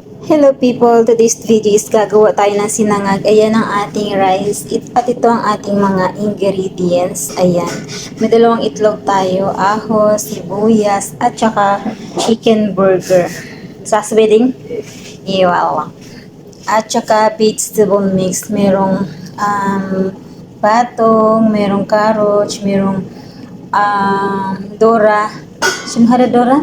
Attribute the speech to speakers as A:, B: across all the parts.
A: Hello people, today's video is gagawa tayo ng sinangag. Ayan ang ating rice at ito ang ating mga ingredients. Ayan, may dalawang itlog tayo, ahos, sibuyas at saka chicken burger. Sasabeding? Iwala. At saka vegetable mix, merong patong, merong carrots, merong dora. Sumhara dora?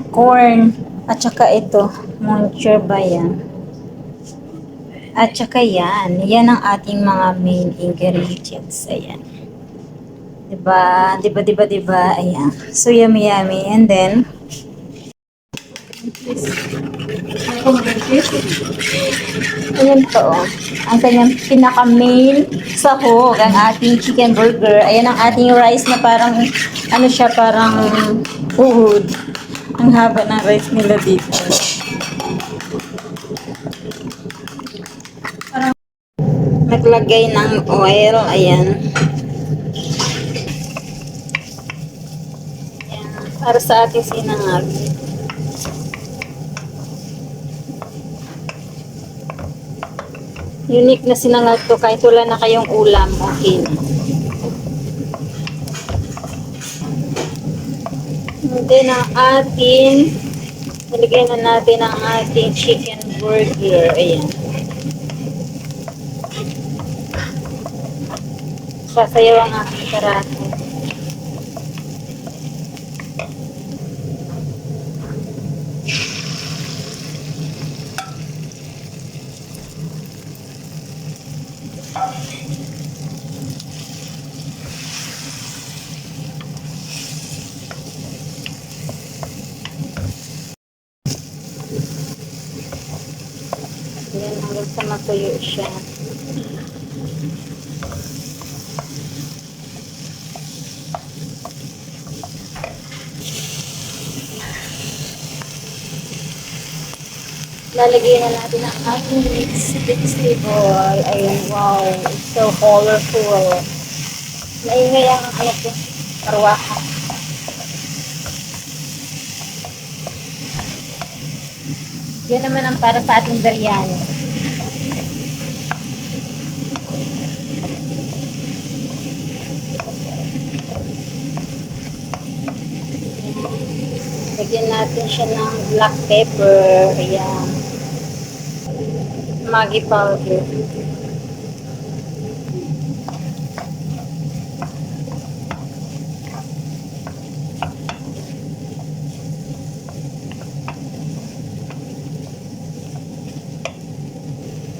A: Corn, at saka ito, moncher ba yan? At saka yan, yan ang ating mga main ingredients. Ayan. Diba? Diba? Ayan. So, yummy. And then, ayan to. Ang kanyang pinaka-main sahog, ang ating chicken burger. Ayan ang ating rice na parang, ano siya, parang food. Ang haba ng rice nila dito. Naglagay ng oil. Ayan. Ayan. Para sa ating sinangag. Unique na sinangag to. Kahit wala na kayong ulam, okay na. And then ang ating, nilagay na natin ang ating chicken burger. Ayan. Sasayaw ang aking karate. Ayan, hanggang sa matuyo siya. Lalagyan na natin ang ating mixed vegetable. Ayan, wow. It's so colorful. Maingay ang ano ko, arwahan. Yan naman ang para sa ating biryani. Lagyan natin siya ng black pepper. Ayan. Maggi powder.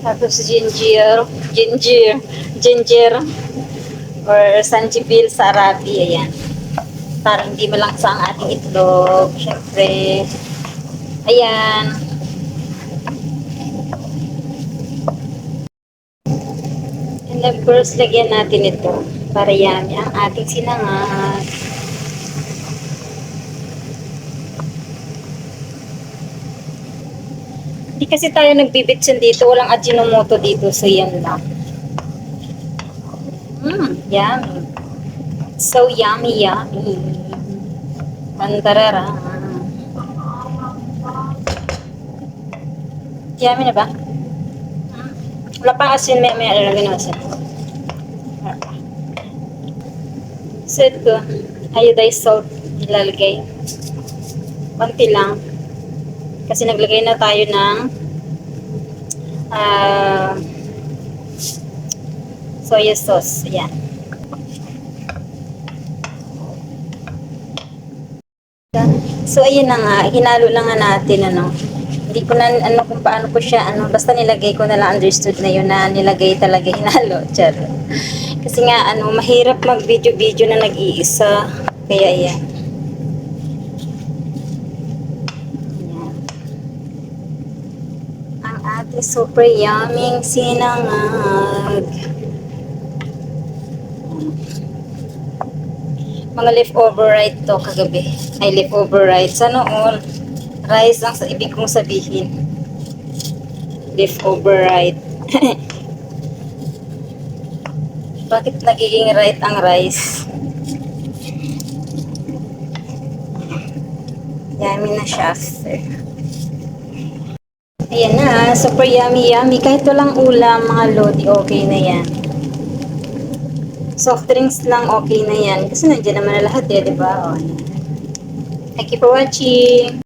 A: Tapos ginger or sanjibil sa Arabi. Ayan. Para hindi malangsa ang ating itlog. Siyempre. Ayan. And of course, lagyan natin ito para yummy ang ating sinangag. Hindi kasi tayo nagbibitsin dito. Walang ajinomoto dito. So, yan lang. Yummy. So, yummy. Tantarara. Yummy na ba? Wala pa asin. May alalagay na asin. So, ito. Iodized salt. Ilalagay. Konti lang. Kasi naglagay na tayo ng soya sauce. Ayan. So, ayun na nga. Hinalo lang nga natin, ano. Hindi ko na, ano, kung paano ko siya, ano, basta nilagay ko na lang, understood na yun na nilagay talaga, hinalo. Charot. Kasi nga, ano, mahirap mag-video-video na nag-iisa. Kaya, ayan. Ang ating super yummy sinangag. Mga leftover right to kagabi. Ay, leftover right. Sana all rice ang sa ibig kong sabihin. Leftover right. Bakit nagiging right ang rice? Yummy na siya after. Ayan na, super yummy yummy. Kahit walang ulam, mga lodi, okay na yan. Soft drinks lang, okay na yan. Kasi nandiyan naman na lahat eh, di ba? O, ayan. Thank you for watching.